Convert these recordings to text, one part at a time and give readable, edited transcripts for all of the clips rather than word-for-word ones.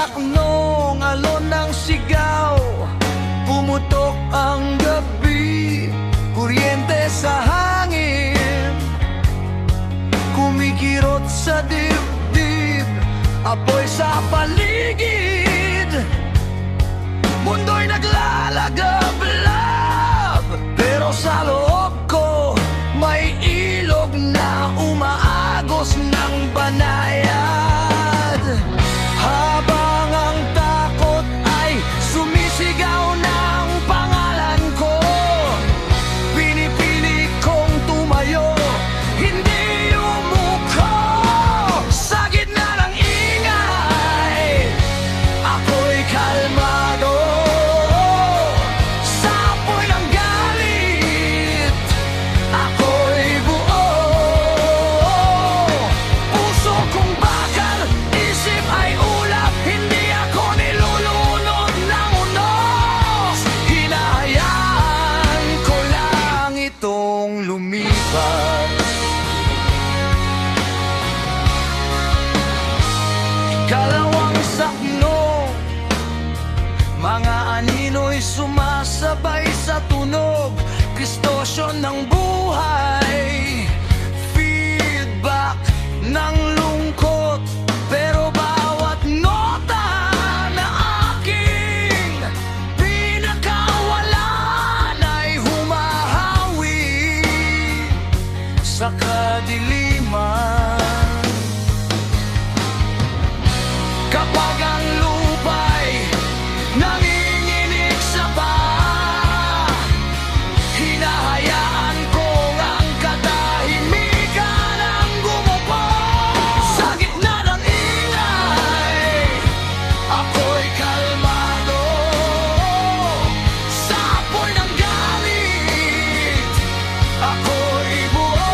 saknong alon ng sigaw. Pumutok ang gabi, kuryente sa hangin, kumikirot sa dibdib, apoy sa paligid. Mundo'y naglalagablab, pero sa loob ko may ilog na umaagos ng banayad. Habang ang takot ay sumisigaw ng pangalan ko, pinipili kong tumayo, hindi umuko. Sa gitna ng ingay, ako'y kalmado. Sa apoy ng galit, ako'y buo. Puso kong bakal, isip ay ulap, hindi ako nilulunod ng unos. Hinahayaan ko lang itong lumipas. Ikalawang sakno, mga anino'y sumasabay sa tunog, distortion ng buhay, feedback ng lungkot. Pero bawat nota na aking pinakawalan ay humahawi sa kadiliman. Kapag ang lupa'y nanginginig sa baha, hinahayaan ko ang katahimikan ang gumupo. Sa gitna ng ingay, ako'y kalmado. Sa apoy ng galit, ako'y buo.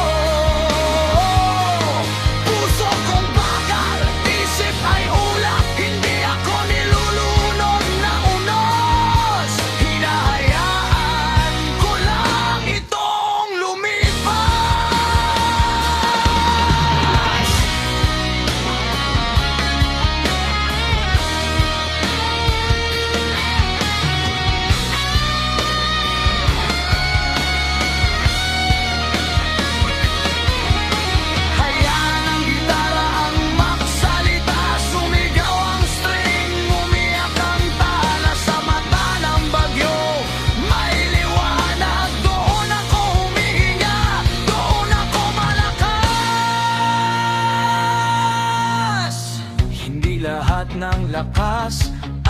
Puso kong bakal, isip ay ulap, hindi ako nilulunod ng unos. Hinahayaan ko lang itong lumipas. Hayaan ang gitara ang magsalita, sumigaw ang string, umiyak ang tala. Sa mata ng bagyo may liwanag, doon ako humihinga, doon ako malakas. Hindi lahat ng lakas